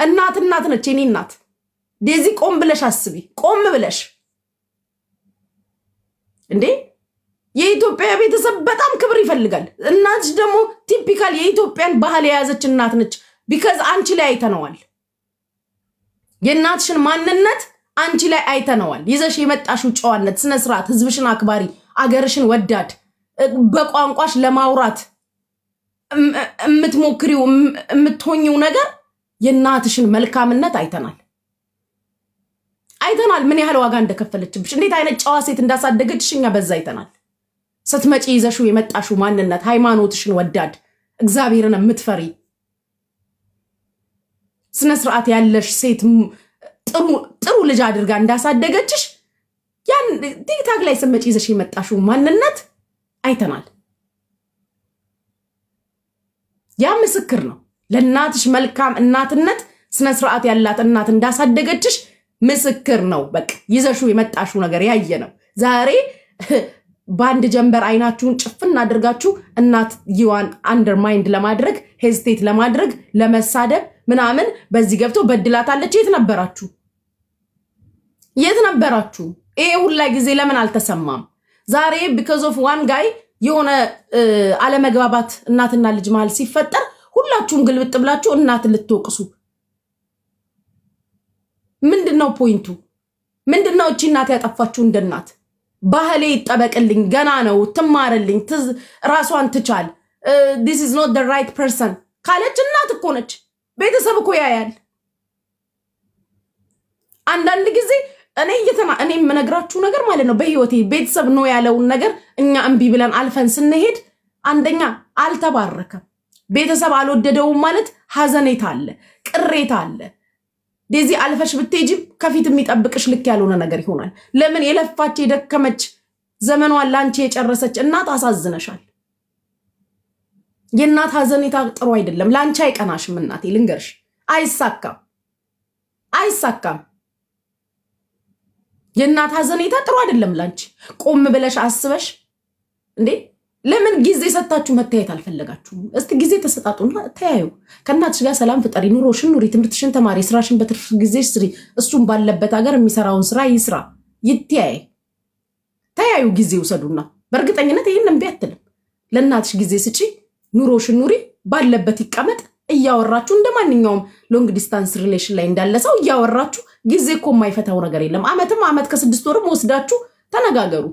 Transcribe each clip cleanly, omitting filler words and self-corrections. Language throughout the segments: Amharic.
እናት ነች የኔ እናት ዴዚ ቆም ብለሽ አስቢ ቆም ብለሽ እንዴ የኢትዮጵያ ቤተሰብ በጣም ክብር ይፈልጋል እናትሽ ደግሞ ቲፒካል የኢትዮጵያን ባህል የያዘች እናት ነች because አንቺ ላይ አይተነዋል የእናትሽን ማንነት አንቺ ላይ አይተነዋል ይዘሽ የመጣሽው ጨዋነት ስነ ስርዓት ህዝብሽን አክባሪ አገርሽን ወዳድ በቋንቋሽ ለማውራት እምትሞክሪው እምትሆኚው ነገር የእናትሽን መልካምነት አይተናል ምን ያህል ዋጋ እንደከፈለችብሽ እንዴት አይነት ጨዋ ሴት እንዳሳደገችሽኛ በዛ አይተናል ስትመጪ ይዘሽው የመጣሽው ማንነት ሃይማኖትሽን ወዳድ እግዚአብሔርን እምትፈሪ ስነ ስርዓት ያለሽ ሴት ጥሩ ልጅ አድርጋ እንዳሳደገችሽ ያን ቲክታክ ላይ ስትመጪ ይዘሽ የመጣሽው ማንነት አይተናል ያ ምስክር ነው ለእናትሽ መልካም እናትነት ስነ ስርዓት ያላት እናት እንዳሳደገችሽ ምስክር ነው በቃ ይዘሽው የመጣሽው ነገር ያየ ነው ዛሬ ባንድ ጀንበር አይናችሁን ጭፍና አድርጋችሁ እናት ይዋን አንደርማይንድ ለማድረግ ሄዚቴት ለማድረግ ለመሳደብ ምናምን በዚህ ገብቶ በድላታለች የት ነበራችሁ ይሄ ሁሉ ጊዜ ለምን አልተሰማም ዛሬ because of one guy የሆነ አለመግባባት እናትና ልጅ መሃል ሲፈጠር ሁላችሁም ግልብጥ ብላችሁ እናት ልትወቅሱ ምንድነው ፖይንቱ ምንድነው እቺ እናት ያጠፋችሁ እንደናት ባህሌ ይጠበቅልኝ ገና ነው ትማርልኝ ራሷን ትቻል this is not the right person ካለች እናት እኮ ነች ቤተሰብ እኮ ያያል አንዳንድ ጊዜ እኔ ምነግራችሁ ነገር ማለት ነው በህይወቴ ቤተሰብ ነው ያለውን ነገር እኛ እንቢ ብለን አልፈን ስንሄድ አንደኛ አልተባረከም ቤተሰብ አልወደደው ማለት ሐዘኔታ አለ ቅሬታ አለ ዴዚ አልፈሽ ብትሄጂ ከፊት የሚጠብቅሽ ልክ ያልሆነ ነገር ይሆናል ለምን የለፋች የደከመች ዘመኗን ላንቺ የጨረሰች እናት አሳዝነሻል የእናት ሐዘኔታ ጥሩ አይደለም ላንቺ አይቀናሽም እናቴ ልንገርሽ አይሳካም የእናት ሐዘኔታ ጥሩ አይደለም ላንቺ ቆም ብለሽ አስበሽ እንዴ ለምን ጊዜ ሰጣችሁ መታየት አልፈለጋችሁ እስቲ ጊዜ ተሰጣጡና ተያዩ ከናትሽ ጋር ሰላም ፍጠሪ ኑሮሽን ኑሪ ትምርትሽን ተማሪ ስራሽን በትርፍ ጊዜ ስሪ እሱም ባለበት ሀገር የሚሰራውን ስራ ይስራ ተያዩ ጊዜ ወሰዱና በርግጠኝነት ይሄንን ቢያትልም ለናትሽ ጊዜ ስጪ ኑሮሽን ኑሪ ባለበት ይቀመጥ እያወራችሁ እንደማንኛውም ሎንግ ዲስታንስ ሪሌሽን ላይ እንዳለሰው እያወራችሁ ጊዜ እኮ የማይፈታው ነገር የለም አመት ከ6 ወርም ወስዳችሁ ተነጋገሩ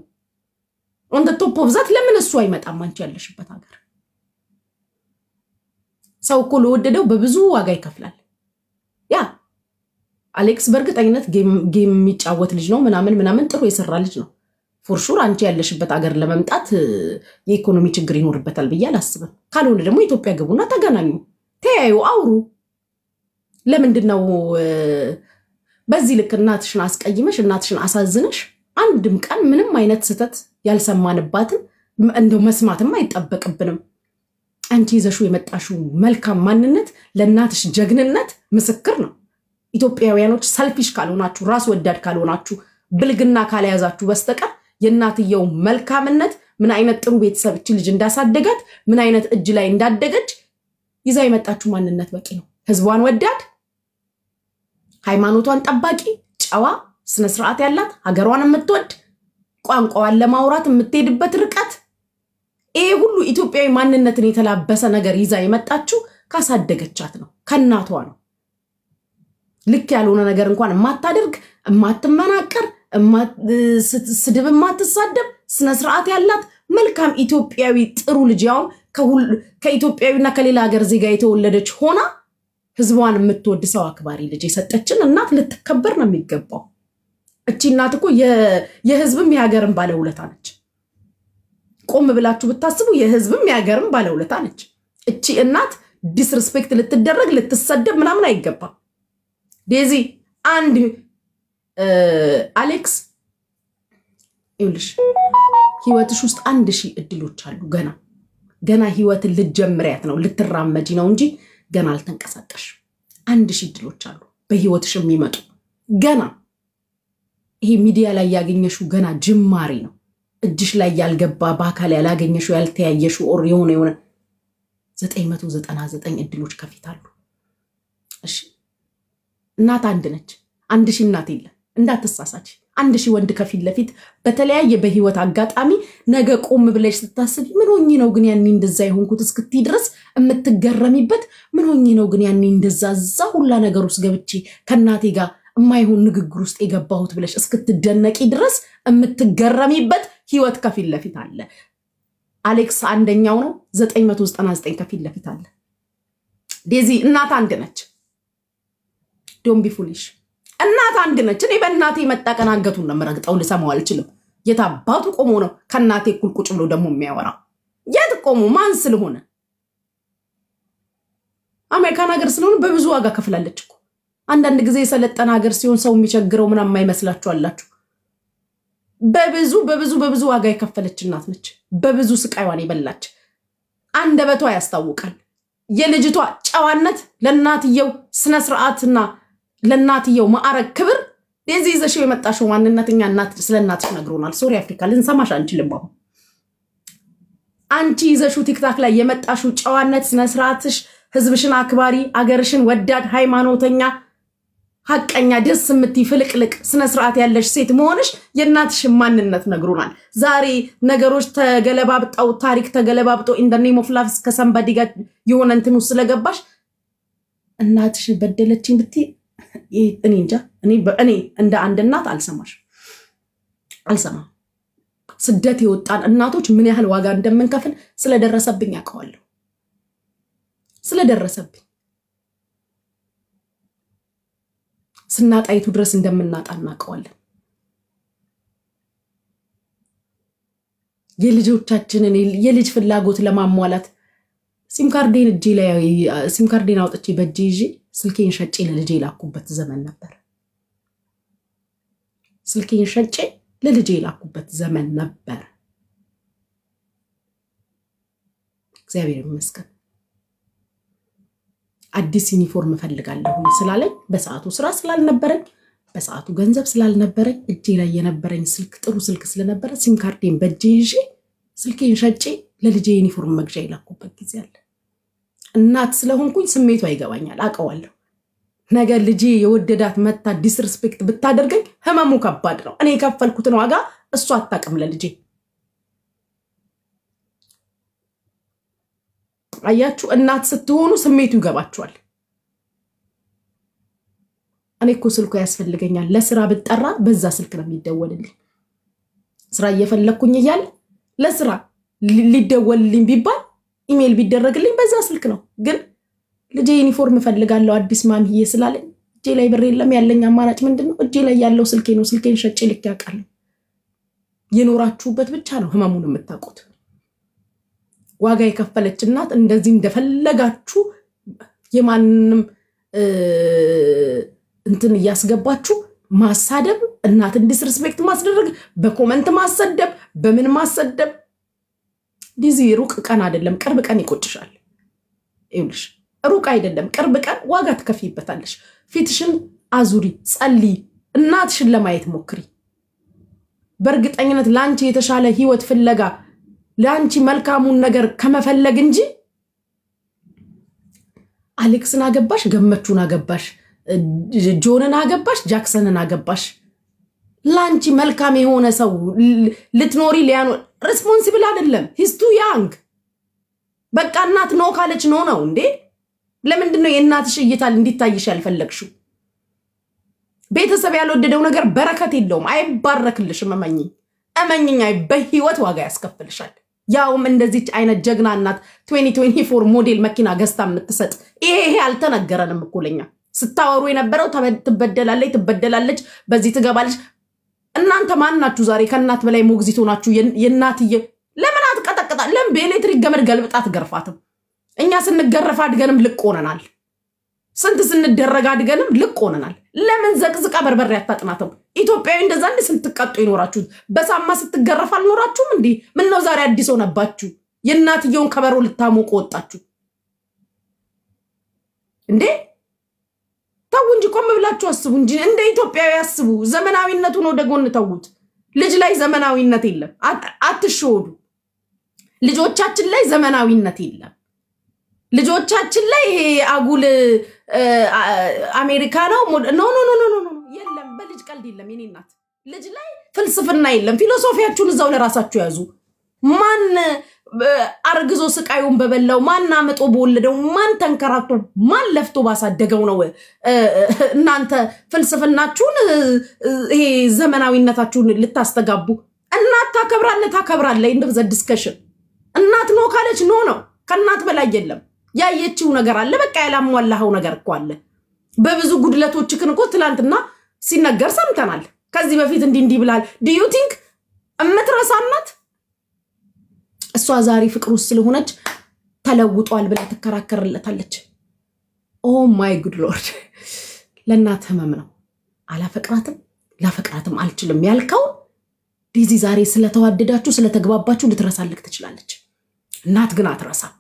on the top of that ለምን እሱ አይመጣም አንቺ ያለሽበት ሀገር ሰው እኮ ለወደደው በብዙ ዋጋ ይከፍላል ያ አሌክስ በርግጠኝነት ጌም የሚጫወት ልጅ ነው ምናምን ጥሩ የሰራ ልጅ ነው for sure አንቺ ያለሽበት ሀገር ለመምጣት የኢኮኖሚ ችግር ይኖርበታል ብዬ አላስብም ካልሆነ ደግሞ ኢትዮጵያ ገቡና ተገናኙ ተያዩ አውሩ ለምንድነው በዚህ ልክ እናትሽን አስቀይመሽ እናትሽን አሳዝነሽ አንድም ቀን ምንም አይነት ስተት ያልሰማንባትን እንደው መስማትም አይጠበቅብንም አንቺ ይዘሹ የመጣሽው መልካም ማንነት ለእናትሽ ጀግንነት ምስክር ነው ኢትዮጵያውያኖች ሰልፊሽ ካልሆናችሁ ራስ ወዳድ ካልሆናችሁ ብልግና ካልያዛችሁ በስተቀር የእናትየው መልካምነት ምን አይነት ጥሩ ቤተሰብ እቺ ልጅ እንዳሳደጋት ምን አይነት እጅ ላይ እንዳደገች ይዛ የመጣችው ማንነት በቂ ነው ህዝቧን ወዳድ ሃይማኖቷን ጠባቂ ጨዋ ስነ ስርዓት ያላት ሀገሯን የምትወድ ቋንቋዋን ለማውራት የምትሄድበት ርቀት ይሄ ሁሉ ኢትዮጵያዊ ማንነትን የተላበሰ ነገር ይዛ የመጣችው ካሳደገቻት ነው ከናቷ ነው ልክ ያልሆነ ነገር እንኳን ማታደርግ ማትመናቀር ስድብ ማትሳደብ ስነ ስርዓት ያላት መልካም ኢትዮጵያዊ ጥሩ ልጅ ያው ከኢትዮጵያዊና ከሌላ ሀገር ዜጋ የተወለደች ሆና ህዝቧን የምትወድ ሰው አክባሪ ልጅ የሰጠችን እናት ልትከበር ነው የሚገባው እቺ እናት እኮ የህዝብም የሀገርም ባለውለታ ነች ቆም ብላችሁ ብታስቡ የህዝብም የሀገርም ባለውለታ ነች እቺ እናት ዲስሪስፔክት ልትደረግ ልትሰደብ ምናምን አይገባም ዴዚ አንድ አሌክስ ይልሽ ህይወትሽ ውስጥ 1000 እድሎች አሉ ገና ህይወትን ልትጀምሪያት ነው ልትራመጂ ነው እንጂ ገና አልተንቀሳቀሽ 1000 እድሎች አሉ በህይወትሽ የሚመጡ ገና ይሄ ሚዲያ ላይ ያገኘሽው ገና ጅማሬ ነው እጅሽ ላይ ያልገባ በአካል ያላገኘሽው ያልተያየሽው ኦር የሆነ 999 እድሎች ከፊት አሉ እሺ እናት አንድ ነች አንድ ሺህ እናት የለ እንዳትሳሳች አንድ ሺህ ወንድ ከፊት ለፊት በተለያየ በህይወት አጋጣሚ ነገ ቆም ብለሽ ስታስቢ ምን ሆኜ ነው ግን ያኔ እንደዛ ይሆንኩት እስክቲ ድረስ እምትገረሚበት ምን ሆኜ ነው ግን ያኔ እንደዛ ሁላ ነገር ውስጥ ገብቼ ከናቴ ጋር የማይሆን ንግግር ውስጥ የገባሁት ብለሽ እስክትደነቂ ድረስ እምትገረሚበት ህይወት ከፊት ለፊት አለ አሌክስ አንደኛው ነው 999 ከፊት ለፊት አለ ዴዚ እናት አንድ ነች ዶንት ቢ ፉሊሽ እናት አንድ ነች እኔ በእናቴ መጣቀን አንገቱን ነው መረግጣው ልሰማው አልችልም የታባቱ ቆሞ ነው ከናቴ እኩል ቁጭ ብሎ ደሞ የሚያወራው የት ቆሞ ማን ስለሆነ አሜሪካን ሀገር ስለሆነ በብዙ ዋጋ ከፍላለች እኮ አንዳንድ ጊዜ የሰለጠነ ሀገር ሲሆን ሰው የሚቸግረው ምናምን የማይመስላችሁ አላችሁ በብዙ ዋጋ የከፈለች እናት ነች በብዙ ስቃይዋን የበላች አንደበቷ ያስታውቃል የልጅቷ ጨዋነት ለናትየው ስነ ስርዓትና ለናትየው ማዕረግ ክብር ለዚህ ይዘሽው የመጣሽው ማንነትኛ እናት ስለናትሽ ነግሮናል ሶሪ አፍሪካ ልንሰማሽ አንችልም ባሁ አንቺ ይዘሽው ቲክታክ ላይ የመጣሽው ጨዋነት ስነ ስርዓትሽ ህዝብሽን አክባሪ አገርሽን ወዳድ ሃይማኖተኛ ሐቀኛ ደስ የምትይ ፍልቅልቅ ስነ ስርዓት ያለሽ ሴት መሆንሽ የናትሽ ማንነት ነግሮናል ዛሬ ነገሮች ተገለባብጠው ታሪክ ተገለባብጠው ኢን ዘ ኔም ኦፍ ላቭ ከሰምባዲ ጋር የሆነ እንትኑ ስለገባሽ እናትሽ በደለችኝ ብትይ እኔ እንጃ እኔ እንደ አንድ እናት አልሰማም ስደት የወጣን እናቶች ምን ያህል ዋጋ እንደምንከፍል ስለደረሰብኝ ያውቀዋለሁ ስለደረሰብኝ ስናጣይቱ ድረስ እንደምናጣ እናውቀዋለን የልጆቻችንን የልጅ ፍላጎት ለማሟላት ሲም ካርዴን አውጥቼ በእጄ ይዤ ስልኬን ሸጬ ለልጄ ላኩበት ዘመን ነበር ስልኬን ሸጬ ለልጄ ላኩበት ዘመን ነበር እግዚአብሔር ይመስገን አዲስ ዩኒፎርም ፈልጋለሁ ስላለኝ በሰዓቱ ስራ ስላልነበረኝ በሰዓቱ ገንዘብ ስላልነበረኝ እጄ ላይ የነበረኝ ስልክ ጥሩ ስልክ ስለነበረ ሲም ካርዴን በእጄ ይዤ ስልኬን ሸጬ ለልጄ ዩኒፎርም መግዣ ይላኩበት ጊዜ አለ እናት ስለሆንኩኝ ስሜቱ አይገባኛል አቀዋለሁ ነገ ልጄ የወደዳት መታ ዲስሪስፔክት ብታደርገኝ ህመሙ ከባድ ነው እኔ ከፈልኩትን ዋጋ እሷ አጣቀም ለልጄ አያችሁ እናት ስትሆኑ ስሜቱ ይገባችኋል እኔ እኮ ስልኩ ያስፈልገኛል ለስራ ብጠራ በዛ ስልክ ነው የሚደወልልኝ ስራ እየፈለኩኝ ይያል ለስራ ሊደወልልኝ ቢባል ኢሜል ቢደረግልኝ በዛ ስልክ ነው ግን ልጄ ዩኒፎርም ፈልጋለሁ አዲስ ማምዬ ስላለኝ እጄ ላይ ብር የለም ያለኝ አማራጭ ምንድነው እጄ ላይ ያለው ስልኬ ነው ስልኬን ሸጬ ልክ ያቃል የኖራችሁበት ብቻ ነው ህመሙን የምታውቁት ዋጋ የከፈለች እናት እንደዚህ እንደፈለጋችሁ የማንንም እንትን ያስገባችሁ ማሳደብ እናትን ዲስሪስፔክት ማስደረግ በኮሜንት ማሰደብ በምን ማሰደብ ዲዚ ሩቅ ቀን አይደለም ቅርብ ቀን ይቆጭሻል ይውልሽ ሩቅ አይደለም ቅርብ ቀን ዋጋ ትከፊበታለሽ ፊትሽን አዙሪ ጸሊ እናትሽን ለማየት ሞክሪ በርግጠኝነት ላንቺ የተሻለ ህይወት ፍለጋ ላንቺ መልካሙን ነገር ከመፈለግ እንጂ አሌክስን አገባሽ ገመቹን አገባሽ ጆንን አገባሽ ጃክሰንን አገባሽ ላንቺ መልካም የሆነ ሰው ልትኖሪ ሊያኖ ሪስፖንሲብል አይደለም ሂስ ቱ ያንግ በቃ እናት ነው ካለች ነው እንዴ ለምንድነው የእናትሽ እይታል እንዲታይሽ ያልፈለግሽው ቤተሰብ ያልወደደው ነገር በረከት የለውም አይባረክልሽም እመኝኝ በህይወት ዋጋ ያስከፍልሻል ያውም እንደዚህ አይነት ጀግና እናት 2024 ሞዴል መኪና ገዝታ የምትሰጥ ይሄ አልተነገረንም እኮ ለኛ ስታወሩ የነበረው ትበደላለች በዚህ ትገባለች እናንተ ማን ናችሁ ዛሬ ከእናት በላይ ሞግዚት ሆናችሁ የእናትዬ ለምን አትቀጠቅጣ ለምን በኤሌክትሪክ ገመድ ገልብጣ ትገርፋትም እኛ ስንገረፋ አድገንም ልቆነናል ስንት ስንደረጋ አድገንም ልቆነናል ለምን ዘቅዝቃ በርበሬ ያጣጥናተው ኢትዮጵያዊ እንደዛ እንደ ስንትቀጡ ይኖራችሁ በሳማ ስትገረፋ አልኖራችሁም እንዴ ምን ነው ዛሬ አዲስ ሆነባችሁ የእናትየውን ከበሮ ልታሞቁ ወጣችሁ እንዴ ታው እንጂ ቆም ብላችሁ አስቡ እንጂ እንደ ኢትዮጵያዊ አስቡ ዘመናዊነቱን ወደ ጎን ተውት ልጅ ላይ ዘመናዊነት የለም አትሾዱ ልጆቻችን ላይ ዘመናዊነት የለም ልጆቻችን ላይ አጉል አሜሪካ ነው ኖ ኖ ኖ ኖ ኖ የለም በልጅ ቀልድ የለም የኔ እናት ልጅ ላይ ፍልስፍና የለም ፊሎሶፊያችሁን እዛው ለራሳችሁ ያዙ ማን አርግዞ ስቃዩን በበላው ማን አመጦ በወለደው ማን ተንከራቶ ማን ለፍቶ ባሳደገው ነው እናንተ ፍልስፍናችሁን ይሄ ዘመናዊነታችሁን ልታስተጋቡ እናት ታከብራለህ እንደ ዘ ዲስከሽን እናት ነው ካለች ነው ከናት በላይ የለም ያየችው ነገር አለ በቃ ያላሟላው ነገር እኮ አለ በብዙ ጉድለቶችክን እኮ ትላንትና ሲነገር ሰምተናል ከዚህ በፊት እንዲ ብላል do you think እምትረሳናት እሷ ዛሬ ፍቅር ውስጥ ስለሆነች ተለውጧል ብላ ተከራከረለታለች ኦ ማይ ጉድ ሎርድ ለናት ህመም ነው ላፈቅራትም አልችልም ያልከው ዲዚ ዛሬ ስለተዋደዳችሁ ስለተግባባችሁ ልትረሳልክ ትችላለች እናት ግን አትረሳም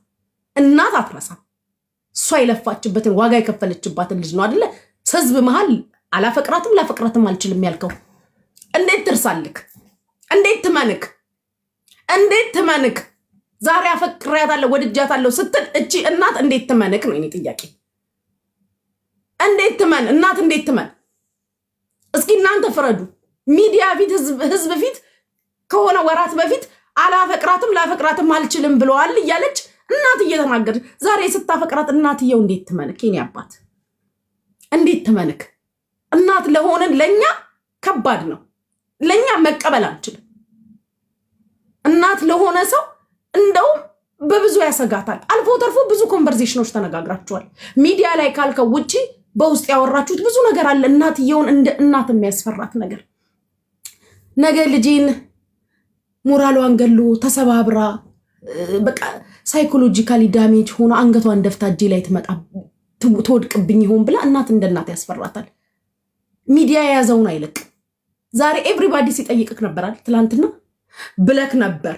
እሷ ይለፋችበትን ዋጋ የከፈለችባትን ልጅ ነው አይደለ ህዝብ መሃል ላፈቅራትም አልችልም ያልከው እንዴት ትርሳልክ እንዴት ትመንክ ዛሬ አፈቅራታለሁ ወድጃታለሁ ስትል እቺ እናት እንዴት ትመንክ ነው የኔ ጥያቄ እንዴት ትመን እስኪ እናንተ ፍረዱ ሚዲያ ፊት ህዝብ ፊት ከሆነ ወራት በፊት ላፈቅራትም አልችልም ብለዋል እያለች እናት እየተናገረች ዛሬ ስታፈቅራት እናትየው እንዴት ትመንክ የኔ አባት እንዴት ትመንክ እናት ለሆነን ለኛ ከባድ ነው ለኛ መቀበል አንችልም እናት ለሆነ ሰው እንደው በብዙ ያሰጋታል አልፎ ተርፎ ብዙ ኮንቨርሴሽኖች ተነጋግራችኋል ሚዲያ ላይ ካልከው ውጪ በውስጥ ያወራችሁት ብዙ ነገር አለ እናትየውን እንደ እናት የሚያስፈራት ነገር ነገ ልጅን ሞራሏን ገሎ ተሰባብራ በቃ ሳይኮሎጂካሊ ዳሜጅ ሆኖ አንገቷን ደፍታ እጄ ላይ ትወድቅብኝ ይሆን ብላ እናት እንደ እናት ያስፈራታል ሚዲያ ያዘውን አይለቅ ዛሬ ኤቭሪባዲ ሲጠይቅክ ነበር አይደል ትላንትና ብለክ ነበር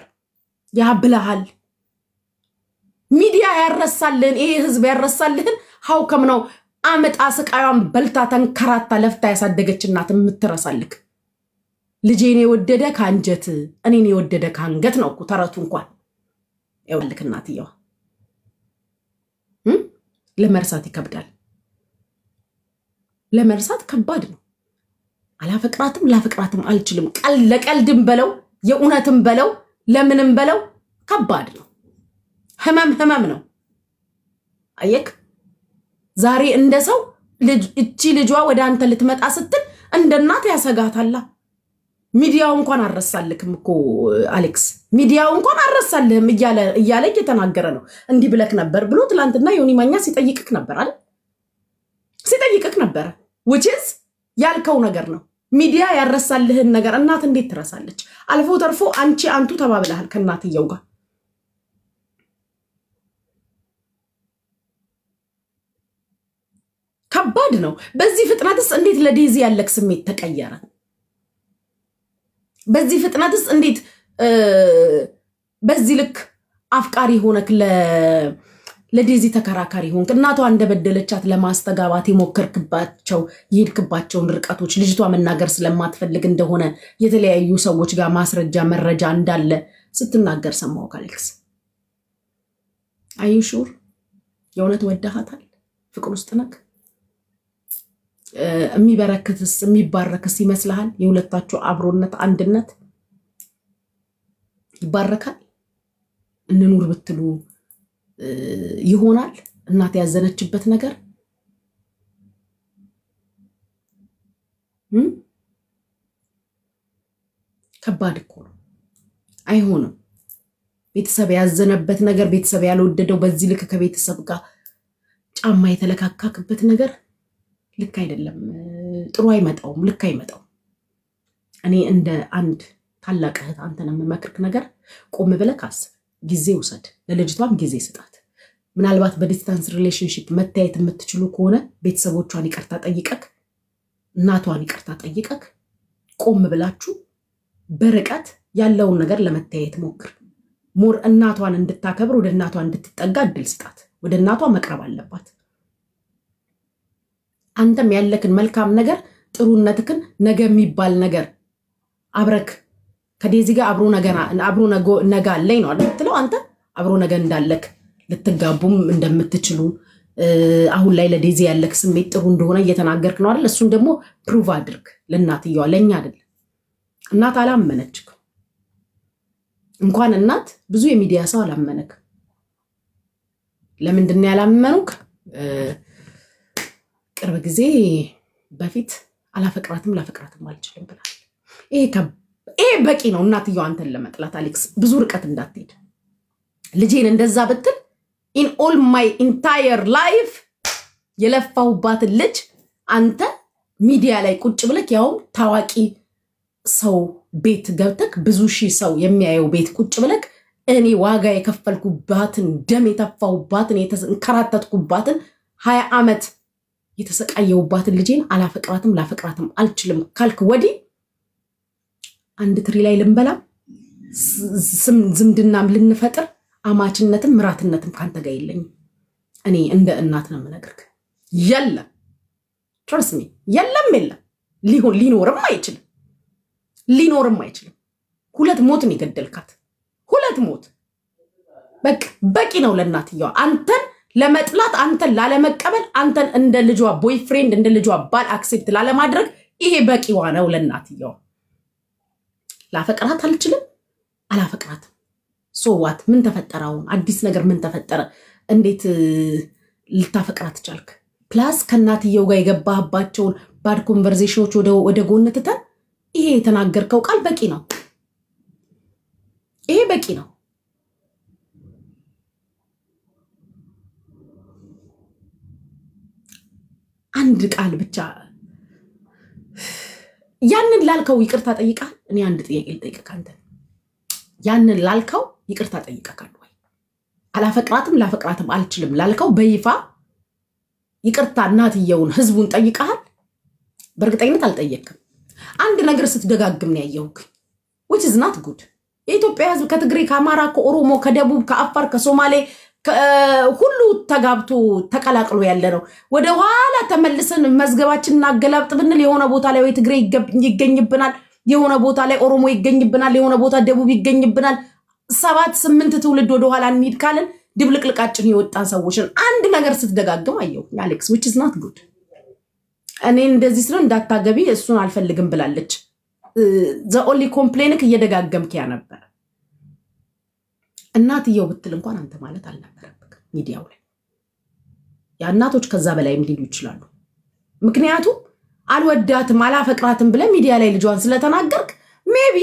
ያ ብለሃል ሚዲያ ያረሳልን ይሄ ህዝብ ያረሳልን how come ነው አመጣ ስቃዩን በልታ ተንከራታ ለፍታ ያሳደገች እናት የምትረሳልክ ልጄኔ ወደደ ካንጀት እኔኔ ወደደ ካንገት ነው እኮ ተረቱ እንኳን ያውልክ እናትየዋ ለመርሳት ይከብዳል ለመርሳት ከባድ ነው ላፈቅራትም አልችልም ለቀልድም በለው የኡነትም በለው ለምንም በለው ከባድ ነው ህመም ነው አየክ ዛሬ እንደሰው እቺ ልጇ ወደ አንተ ልትመጣ ስትል እንደናት ያሰጋታላ ሚዲያው እንኳን አረሳልክም እኮ አሌክስ ሚዲያው እንኳን አረሳልህም እያለ እየተናገረ ነው እንዲ ብለክ ነበር ብሎ ትላንትና ዮኒ ማኛ ሲጠይቅክ ነበር አይደል ሲጠይቅክ ነበር which is ያልከው ነገር ነው ሚዲያ ያረሳልህን ነገር እናት እንዴት ትረሳለች አልፎ ተርፎ አንቱ ተባብለሃል ከናትየው ጋር ከባድ ነው በዚህ ፍጥነትስ እንዴት ለዴዚ ያለክ ስሜት ተቀየረ በዚህ ፍጥነትስ እንዴት በዚህ ልክ አፍቃሪ ሆነክ ለዴዚ ተከራካሪ ሆንክ እናቷ እንደበደለቻት ለማስተጋባት ይሄድክባቸው ርቀቶች ልጅቷ መናገር ስለማትፈልግ እንደሆነ የተለያዩ ሰዎች ጋር ማስረጃ መረጃ እንዳለ ስትናገር ሰማው አሌክስ are you sure የእውነት ወደሃታል ፍቅር ውስጥ ነክ የሚባረክስ ይመስልሃል የሁለታችሁ አብሮነት አንድነት ይባረካል እንኑር ብትሉ ይሆናል እናት ያዘነችበት ነገር ከባድ እኮ ነው አይሆንም ቤተሰብ ያዘነበት ነገር ቤተሰብ ያልወደደው በዚህ ልክ ከቤተሰብ ጋር ጫማ የተለካካክበት ነገር ልክ አይደለም ጥሩ አይመጣውም ልክ አይመጣው እኔ እንደ አንድ ታላቅ እህት አንተን መመክርክ ነገር ቆም ብለህ አስብ ጊዜ ውሰድ ለልጅቷም ጊዜ ስጣት ምናልባት በዲስታንስ ሪሌሽንሺፕ መታየት የምትችሉ ከሆነ ቤተሰቦቿን ይቅርታ ጠይቀክ እናቷን ይቅርታ ጠይቀክ ቆም ብላችሁ በርቀት ያለውን ነገር ለመታየት ሞክር ሞር እናቷን እንድታከብር ወደ እናቷ እንድትጠጋ እድል ስጣት ወደ እናቷ መቅረብ አለባት አንተም ያለክን መልካም ነገር ጥሩነትክን ነገ የሚባል ነገር አብረክ ከዴዚ ጋር አብሮ ነገ አለኝ ነው አይደል አንተ አብሮ ነገ እንዳለክ ልትጋቡም እንደምትችሉ አሁን ላይ ለዴዚ ያለክ ስሜት ጥሩ እንደሆነ እየተናገርክ ነው አይደል እሱን ደግሞ ፕሩቭ አድርግ ለእናትየዋ ለኛ አይደል እናት አላመነችክ እንኳን እናት ብዙ የሚዲያ ሰው አላመነክ ለምንድን ያላመኑክ ቅርብ ጊዜ በፊት አላፈቅራትም ላፈቅራትም አልችልም ብላል ይሄ በቂ ነው እናትየዋ አንተን ለመጥላት አሌክስ ብዙ ርቀት እንዳትሄድ ልጄን እንደዛ ብትል in all my entire life የለፋውባት ልጅ አንተ ሚዲያ ላይ ቁጭ ብለክ ያው ታዋቂ ሰው ቤት ገብተክ ብዙ ሺህ ሰው የሚያየው ቤት ቁጭ ብለክ እኔ ዋጋ የከፈልኩባትን ደም የተፋውባትን የተንከራተትኩባትን 20 ዓመት የተሰቃየውባትን ልጄን አላፈቅራትም ላፈቅራትም አልችልም ካልክ ወዲ አንድ ትሪ ላይ ልንበላ ዝምድናም ልንፈጥር አማችነትም ምራትነትም ካንተ ጋር የለኝ እኔ እንደ እናት ነው መነግርክ የለም trust me የለም ሊኖርም አይችልም ሁለት ሞት ነው ይገደልካት ሁለት ሞት በቂ ነው ለእናትየዋ አንተን ለመጥላት አንተን ላለመቀበል አንተን እንደ ልጇ ቦይፍሬንድ እንደ ልጇ ባል አክሴፕት ላለማድረግ ይሄ በቂዋ ነው ለእናትየዋ ላፈቅራት አልችልም አላፈቅራት so what ምን ተፈጠረው አዲስ ነገር ምን ተፈጠረ እንዴት ልታፈቅራት ቻልክ ፕላስ ከናትየው ጋር የገባህባቸው ባድ ኮንቨርሴሽኖች ወደ ጎን ተተን ይሄ የተናገርከው ቃል በቂ ነው ይሄ በቂ ነው አንድ ቃል ብቻ ያንን ላልከው ይቅርታ ጠይቃ እኔ አንድ ጥያቄ ልጠይቅህ አንተ ያንን ላልከው ይቅርታ ጠይቀካል ወይ አላፈቅራትም ላፈቅራትም አልችልም ላልከው በይፋ ይቅርታ እናትየውን ህዝቡን ጠይቀሃል በርግጠኝነት አልጠየቅም አንድ ነገር ስትደጋግም ነው ያየውክ which is not good የኢትዮጵያ ህዝብ ከትግሬ ከአማራ ከኦሮሞ ከደቡብ ከአፋር ከሶማሌ ሁሉ ተጋብቶ ተቀላቅሎ ያለ ነው ወደ ኋላ ተመልሰን መዝገባችንና አገላብጥ ብንል የሆነ ቦታ ላይ ወይ ትግሬ ይገኝብናል የሆነ ቦታ ላይ ኦሮሞ ይገኝብናል የሆነ ቦታ ደቡብ ይገኝብናል 7-8 ትውልድ ወደ ኋላ እንሂድ ካለን ድብልቅልቃችን ይወጣን ሰዎችን አንድ ነገር ስትደጋግም አየው አሌክስ which is not good እኔ እንደዚህ ስለ እንዳታገቢ እሱን አልፈልግም ብላለች the only complaint እየደጋገምክ ያ ነበር እናትየው ብትል እንኳን አንተ ማለት አልነበረብክ ሚዲያው ላይ ያ እናቶች ከዛ በላይም ሊሉ ይችላሉ ምክንያቱም አልወዳትም አላፈቅራትም ብለ ሚዲያ ላይ ልጇን ስለተናገርክ ሜቢ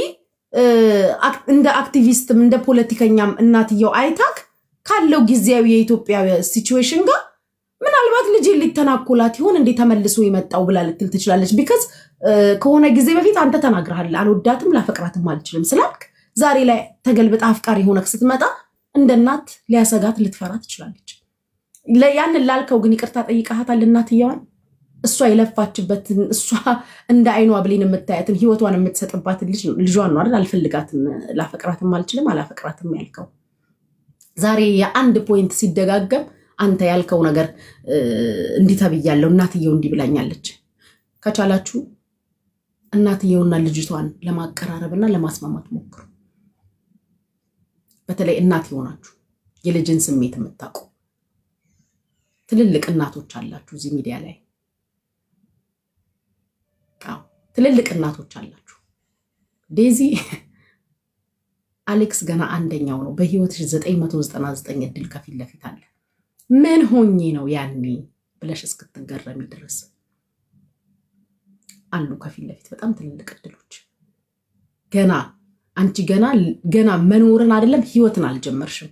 እንደ አክቲቪስትም እንደ ፖለቲከኛም እናትየው አይታክ ካለው ጊዜያዊ የኢትዮጵያ ሲቹዌሽን ጋር ምናልባት ልጅ ሊተናኮላት ይሆን እንዴ ተመልሶ ይመጣው ብላ ልትል ትችላለች because ከሆነ ጊዜ በፊት አንተ ተናግረሃል አልወዳትም ላፈቅራትም አልችልም ስላልክ ዛሬ ላይ ተገልብጣ አፍቃሪ ሆነክ ስትመጣ እንደ እናት ሊያሰጋት ልትፈራ ትችላለች ለያን ላልከው ግን ይቅርታ ጠይቀሃታል እናትየዋን እሷ የለፋችበትን እሷ እንደ አይኗ ብሌን የምታያትን ህይወቷን የምትሰጥባት ልጇን ነው አይደል አልፈልጋትም ላፈቅራትም አልችልም አላፈቅራትም ያልከው ዛሬ የአንድ ፖይንት ሲደጋገም አንተ ያልከው ነገር እንዲተብያለው እናትየው እንዲብላኛለች ከቻላችሁ እናትየውና ልጅቷን ለማቀራረብና ለማስማማት ሞክሩ በተለይ እናት ይሆናችሁ የልጅን ስሜት የምታውቁ ትልልቅ እናቶች አላችሁ እዚህ ሚዲያ ላይ ትልልቅ እናቶች አላችሁ ዴዚ አሌክስ ገና አንደኛው ነው በህይወትሽ 999 እድል ከፊት ለፊት አለ ምን ሆኜ ነው ያኔ ብለሽ እስክትገረሚ ድረስ አሉ ከፊት ለፊት በጣም ትልልቅ እድሎች ገና አንቺ ገና መኖርን አይደለም ህይወትን አልጀመርሽም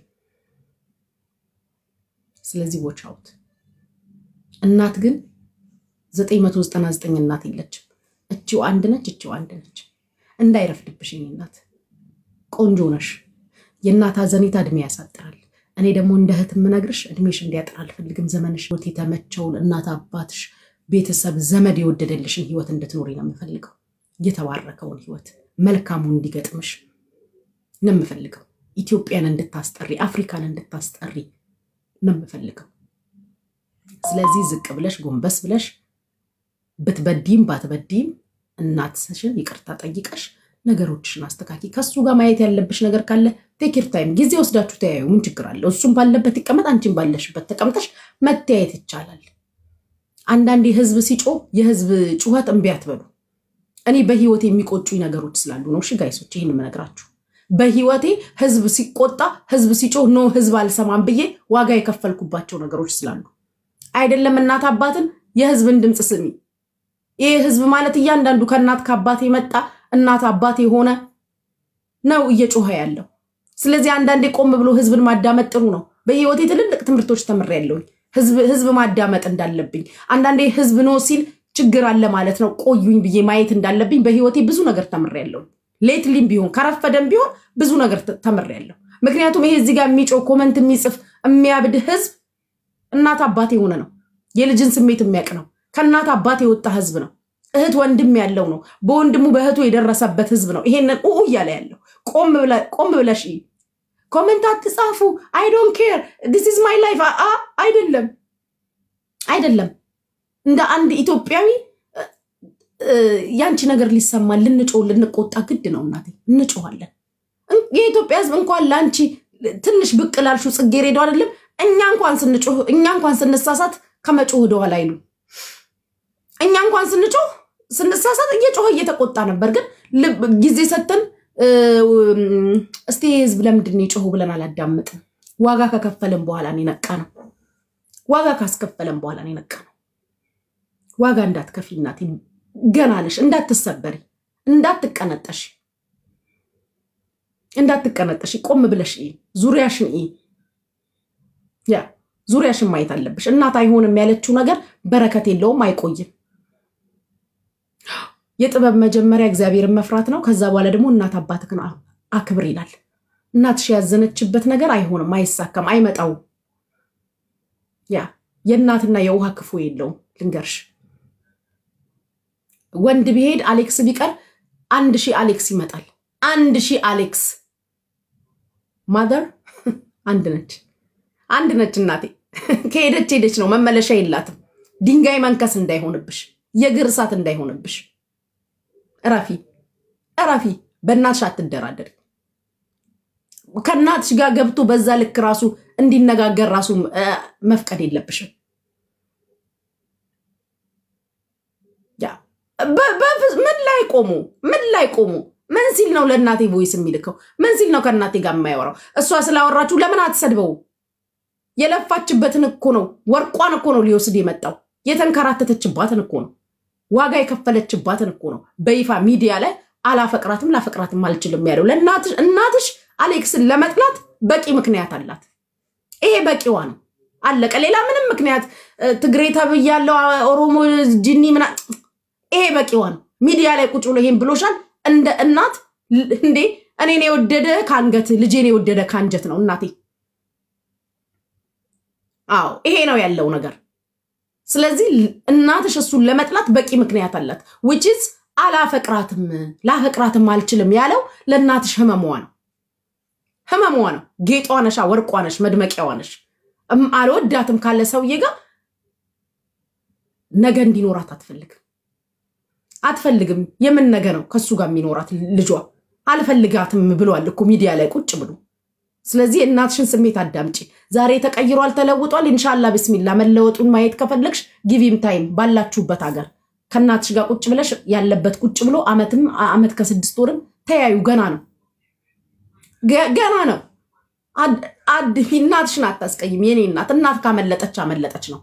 ስለዚህ watch out እናት ግን 999 እናት የለችም እቺው አንድ ነች እንዳይረፍድብሽ እናት ቆንጆ ነሽ የእናት አዘኔታ እድሜ ያሳጥራል እኔ ደግሞ እንደ እህት ምነግርሽ እድሜሽ እንዲያጥር አልፈልግም ዘመንሽ ወት የተመቸው እናት አባትሽ ቤተሰብ ዘመድ ይወደደልሽን ህይወት እንድትኖሪ ነው የምፈልገው የተባረከውን ህይወት መልካሙን እንዲገጥምሽ ነው የምፈልገው ኢትዮጵያን እንድታስጠሪ አፍሪካን እንድታስጠሪ ነው የምፈልገው ስለዚህ ዝቅ ብለሽ ጎንበስ ብለሽ በትበዲም ባትበዲም እናትሽን ይቅርታ ጠይቀሽ ነገሮችን አስተካኪ ከሱ ጋር ማየት ያለብሽ ነገር ካለ ቴክ ዩር ታይም ጊዜ ወስዳችሁ ተያዩ ምን ችግር አለ እሱም ባለበት ይቀመጥ አንቺም ባለሽበት ተቀምጠሽ መተያየት ይቻላል አንዳንዴ ህዝብ ሲጮህ የህዝብ ጩኸት እንቢ አትበሉ እኔ በህይወቴ የሚቆጩኝ ነገሮች ስላሉ ነው እሺ ጋይሶች ይሄን መነግራችሁ በህይወቴ ህዝብ ሲቆጣ ህዝብ ሲጮህ ነው ህዝብ አልሰማም ብዬ ዋጋ የከፈልኩባቸው ነገሮች ስላሉ አይደለም እናት አባትን የህዝብን ድምጽ ስሚ ይሄ ህዝብ ማለት እያንዳንዱ ከእናት ከአባቴ መጣ እናት አባቴ ሆነ ነው እየጮኸ ያለው ስለዚህ አንዳንዴ ቆም ብሎ ህዝብን ማዳመጥ ጥሩ ነው በህይወቴ ትልልቅ ትምርቶች ተምሬያለሁ ህዝብ ማዳመጥ እንዳለብኝ አንዳንዴ ህዝብ ነው ሲል ችግር አለ ማለት ነው ቆዩኝ ብዬ ማየት እንዳለብኝ በህይወቴ ብዙ ነገር ተምሬያለሁ ሌትሊም ቢሆን ከረፈደም ቢሆን ብዙ ነገር ተምሬያለሁ ምክንያቱም ይሄ እዚህ ጋር የሚጮህ ኮሜንት የሚጽፍ የሚያብድ ህዝብ እናት አባቴ ሆነ ነው የልጅን ስሜት የሚያቅ ነው ከእናት አባቴ የወጣ ህዝብ ነው እህት ወንድም ያለው ነው በወንድሙ በእህቱ የደረሰበት ህዝብ ነው ይሄንን ያለ ያለው ቆም ብለሽ ኮሜንት አትጻፉ I don't care this is my life አይደለም እንደ አንድ ኢትዮጵያዊ ያንቺ ነገር ሊሰማል ልንጮህ ልንቆጣ ግድ ነው እናቴ እንጮሃለን የኢትዮጵያ ህዝብ እንኳን ላንቺ ትንሽ ብቅላልሹ ጽጌሬዳው አይደለም እኛ እንኳን ስንሳሳት ከመጮህ ወደኋላ አይሉ እኛ እንኳን ስንሳሳት እየተቆጣ ነበር ግን ጊዜ ሰተን እስቲ ህዝብ ለምንድን ይጮህ ብለን አላዳምጥም ዋጋ ከከፈለን በኋላ ነው ነቃነው ዋጋ ካስከፈለን በኋላ ነው ነቃነው ዋጋ እንዳትከፊ እናቴ ገና ነሽ እንዳትሰበሪ እንዳትቀነጠሽ ቆም ብለሽ ዙሪያሽን ዙሪያሽን ማየት አለብሽ እናት አይሆንም ያለችው ነገር በረከት የለውም አይቆይም የጥበብ መጀመሪያ እግዚአብሔርን መፍራት ነው ከዛ በኋላ ደግሞ እናት አባትክን አክብር ይላል እናትሽ ያዘነችበት ነገር አይሆንም አይሳካም አይመጣው የእናትና የውሃ ክፉ የለውም ልንገርሽ ወንድ ቢሄድ አሌክስ ቢቀር 1000 አሌክስ ይመጣል 1000 አሌክስ ማደር አንድ ነች እናቴ ከሄደች ነው መመለሻ የላትም ድንጋይ መንከስ እንዳይሆንብሽ የግርሳት እንዳይሆንብሽ እራፊ በእናትሽ አትደራደሪ ከእናትሽ ጋር ገብቶ በዛ ልክ ራሱ እንዲነጋገር ራሱ መፍቀድ የለብሽም ምን ላይ ቆሙ ምን ሲል ነው ለእናቴ ቮይስ የሚልከው ምን ሲል ነው ከእናቴ ጋር የማይወራው እሷ ስላወራችሁ ለምን አትሰድበው የለፋችበትን እኮ ነው ወርቋን እኮ ነው ሊወስድ የመጣው የተንከራተተችባትን እኮ ነው ዋጋ የከፈለችባትን እኮ ነው በይፋ ሚዲያ ላይ አላፈቅራትም ላፈቅራትም አልችልም ያለው እናትሽ አሌክስን ለመጥላት በቂ ምክንያት አላት ይሄ በቂዋ ነው አለቀ ሌላ ምንም ምክንያት ትግሬ ተብያለው ኦሮሞ ጂኒ ምና ይሄ በቂዋ ነው ሚዲያ ላይ ቁጭ ብሎ ይሄን ብሎሻል እንደ እናት እንዴ እኔን የወደደ ካንገት ልጄን የወደደ ካንጀት ነው እናቴ ይሄ ነው ያለው ነገር ስለዚህ እናትሽ እሱን ለመጥላት በቂ ምክንያት አላት which is ላፈቅራትም አልችልም ያለው ለእናትሽ ህመሟ ነው ጌጧ ነሽ ወርቋ ነሽ መድመቂያዋ ነሽ አልወዳትም ካለ ሰውዬ ጋር ነገ እንዲኖራት አትፈልግም የምን ነገ ነው ከሱ ጋር የሚኖራት ልጇ አልፈልጋትም ብሏል እኮ ሚዲያ ላይ ቁጭ ብሎ ስለዚህ እናትሽን ስሜት አዳምጪ ዛሬ ተቀይሯል ተለውጧል ኢንሻአላህ ቢስሚላህ መለወጡን ማየት ከፈለግሽ give him time ባላችሁበት ሀገር ከናትሽ ጋር ቁጭ ብለሽ ያለበት ቁጭ ብሎ አመት ከ6 ወርም ተያዩ ገና ነው እናትሽን አታስቀይም የኔ እናት ካመለጠች ነው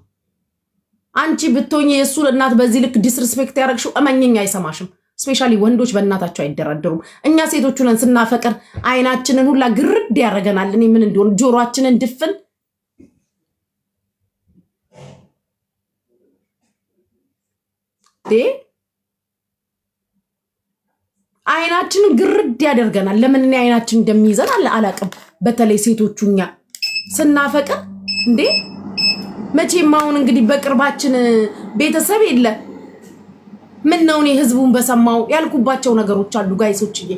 አንቺ ብትሆኚ የሱ እናት በዚህ ልክ ዲስሪስፔክት ያረግሽው እመኝኛ አይሰማሽም ስፔሻሊ ወንዶች በእናታቸው አይደራደሩም እኛ ሴቶቹ ነን ስናፈቅር አይናችንን ሁላ ግርድ ያረጋናል እኔ ምን እንደሆነ ጆሮአችንን ድፍን አይናችንን ግርድ ያደርገናል ለምን እኔ አይናችን እንደሚይዘን አላቅም በተለይ ሴቶቹኛ ስናፈቅር እንዴ መቼም አሁን እንግዲህ በቅርባችን ቤተሰብ የለ ምን ነው እኔ ህዝቡን በሰማው ያልኩባቸው ነገሮች አሉ ጋይሶችዬ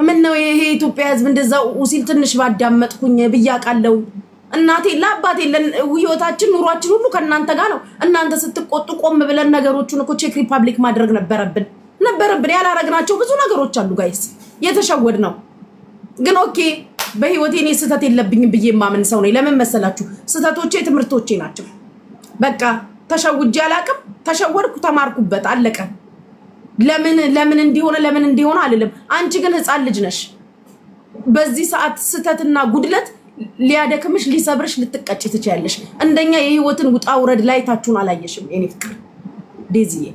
ምን ነው ይሄ ኢትዮጵያ ህዝብ እንደዛው ሲል ትንሽ ባዳመጥኩኝ ብያቃለው እናቴ ለአባቴ ለህይወታችን ኑሯችን ሁሉ ከናንተ ጋር ነው እናንተ ስትቆጡ ቆም ብለን ነገሮቹን እኮ ቼክ ሪፐብሊክ ማድረግ ነበረብን ነበረብን ያላረግናቸው ብዙ ነገሮች አሉ ጋይስ የተሸወድ ነው ግን ኦኬ በህይወቴ እኔ ስተት የለብኝም ብዬ ማመን ሰው ነኝ ለምን መሰላችሁ ስተቶቼ ትምርቶቼ ናቸው በቃ ተሸውጄ አላቅም ተሸወድኩ ተማርኩበት አለቀ ለምን እንዲሆነ አልልም አንቺ ግን ህፃን ልጅ ነሽ በዚህ ሰዓት ስተትና ጉድለት ሊያደክምሽ ሊሰብርሽ ልትቀጭ ትችያለሽ እንደኛ የህይወትን ውጣ ውረድ ላይ ታችሁን አላየሽም እኔ ፍቅር ዴዚዬ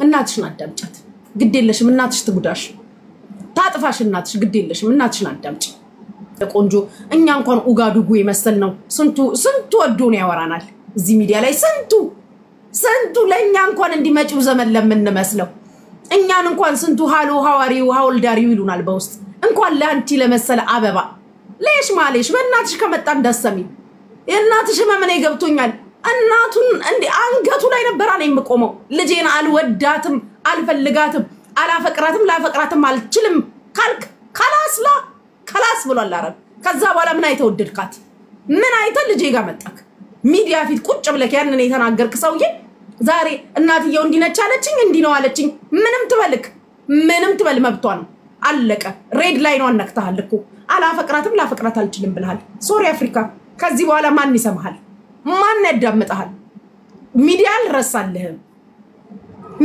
እናትሽን አዳምጫት ግዴለሽም እናትሽ ትጉዳሽ ታጥፋሽ እናትሽ ግዴለሽም እናትሽን አዳምጪ ቆንጆ እኛ እንኳን ኡጋዱጉ ይመስል ነው ስንቱ ወዶ ነው ያወራናል እዚህ ሚዲያ ላይ ስንቱ ለኛ እንኳን እንዲመጪው ዘመን ለምን መስለው እኛን እንኳን ስንቱ ሃሎ ሃዋሪው ሃውልዳሪው ይሉናል በውስጥ እንኳን ለአንቺ ለመሰለ አበባ ለሽ ማለሽ በእናትሽ ከመጣ እንዳሰሚ የእናትሽ መመኔ ገብቶኛል እናቱን እንዴ አንገቱ ላይ ነበር አለ የምቆመው ልጄን አልወዳትም አልፈልጋትም አላፈቅራትም ላፈቅራትም አልችልም ካልክ خلاص ብሏል አረብ ከዛ በኋላ ምን አይተወደድካት ምን አይተ ልጄ ጋር መጣክ ሚዲያ ፊት ቁጭ ብለክ ያንን የተናገርክ ሰውዬ ዛሬ እናትየው እንዲነች አለችኝ እንዲ ነው አለችኝ ምንም ትበል መብቷ ነው አለቀ ሬድ ላይ ነው አነክታል እኮ አላፈቅራትም ላፈቅራት አልችልም ብለሃል ሶሪ አፍሪካ ከዚህ በኋላ ማን ይሰማሃል ማን ያዳምጣሃል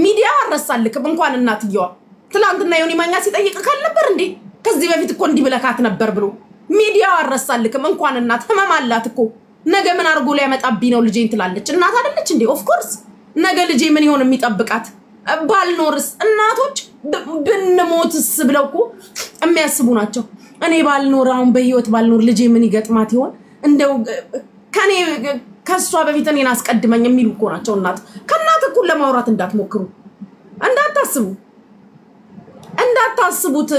ሚዲያ አልረሳልክ እንኳን እናትየው ትላንትና ዮኒ ማኛ ሲጠይቅ ካልነበር እንዴ ከዚህ በፊት እኮ እንዲ ብለካት ነበር ብሎ ሚዲያ አልረሳልክም እንኳን እናት ህመም አላት እኮ ነገ ምን አርጎ ላይ ያመጣብኝ ነው ልጄን ትላለች እናት አይደለች እንዴ ኦፍ ኮርስ ነገ ልጄ ምን ይሆን የሚጠብቃት ባልኖርስ እናቶች ብንሞትስ ብለው እኮ የሚያስቡ ናቸው እኔ ባልኖር አሁን በህይወት ባልኖር ልጄ ምን ይገጥማት ይሆን እንደው ከኔ ከሷ በፊት እኔን አስቀድመኝ የሚሉ እኮ ናቸው እናት ከናት እኮ ለማውራት እንዳትሞክሩ እንዳታስቡት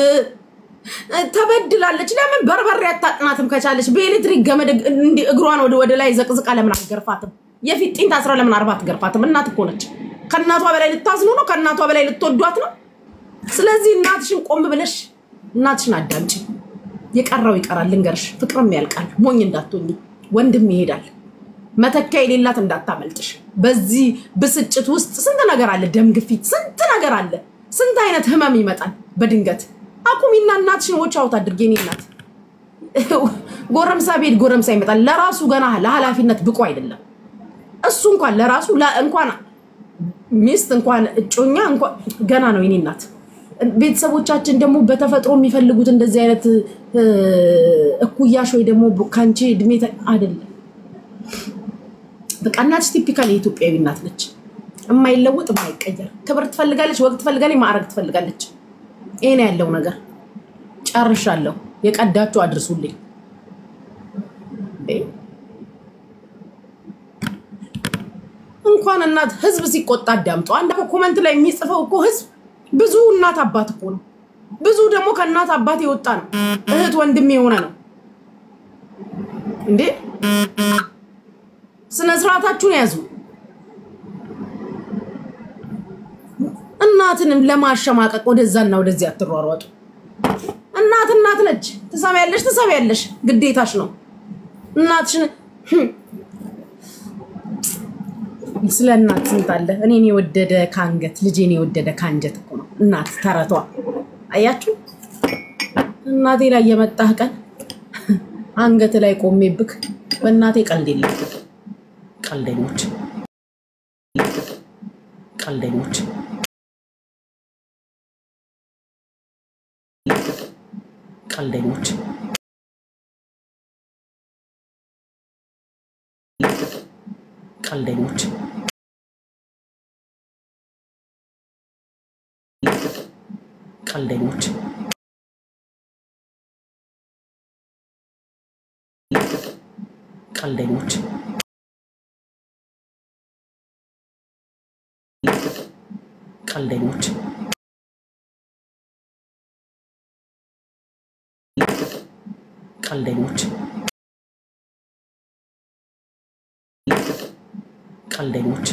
ተበድላለች ለምን በርበሬ አጣጥናትም ከቻለች በኤሌክትሪክ ገመድ እንዲ እግሯን ወደ ላይ ዘቅዝቃ ለምን አገርፋትም የፊጥኝ ታስራ ለምን 4 ገርፋትም እናት እኮ ነች ከናቷ በላይ ልታዝኑ ነው ከናቷ በላይ ልትወዷት ነው ስለዚህ እናትሽን ቆም ብለሽ እናትሽን አዳምጪ የቀራው ይቀራል ልንገርሽ ፍቅርም ያልቃል ሞኝ እንዳትሆኚ ወንድም ይሄዳል መተካይ ሌላት እንዳታመልጥሽ በዚህ ብስጭት ውስጥ ስንት ነገር አለ ደም ግፊት ስንት ነገር አለ ስንት አይነት ህመም ይመጣል በድንገት አቁሚና እናትሽን ወጫውት አድርጌኝ እናት ጎረምሳ ቤት ጎረምሳ ይመጣል ለራሱ ገና ለሐላፊነት ብቁ አይደለም እሱ እንኳን ለራሱ እንኳን ሚስት እንኳን እጮኛ እንኳን ገና ነው የኔ እናት ቤተሰቦቻችን ደግሞ በተፈጥሮ የሚፈልጉት እንደዚህ አይነት እኩያሽ ወይ ደግሞ ካንቺ እድሜ አይደለም በቃ እናትሽ ቲፒካል የኢትዮጵያዊ እናት ነች የማይለወጥ የማይቀየር ክብር ትፈልጋለች ወቅት ትፈልጋለች ማዕረግ ትፈልጋለች እኔ ያለው ነገር ጨርሻለሁ የቀዳችሁ አድርሱልኝ እንኳን እናት ህዝብ ሲቆጣ አዳምጡ አንድ ኮሜንት ላይ የሚጽፈው እኮ ህዝብ ብዙ እናት አባት እኮ ነው ብዙ ደግሞ ከእናት አባት የወጣ ነው እህት ወንድም የሆነ ነው እንዴ ስነ ስርዓታችሁን ያዙ እናትንም ለማሸማቀቅ ወደዛና ወደዚህ አትሯሯጡ እናት ነች ተሰማያለሽ ግዴታሽ ነው እናትሽን ስለናት ስንታለ እኔን የወደደ ካንገት ልጄን የወደደ ካንጀት እኮ ነው እናት ተረቷ አያችሁ እናቴ ላይ የመጣህ ቀን አንገት ላይ ቆሜብክ በእናቴ ቀልድ የለም ቀልደኞች ቀልደኞች ቀልደኞች ቀልደኞች ቀልደኞች ቀልደኞች ቀልደኞች ቀልደኞች ቀልደኞች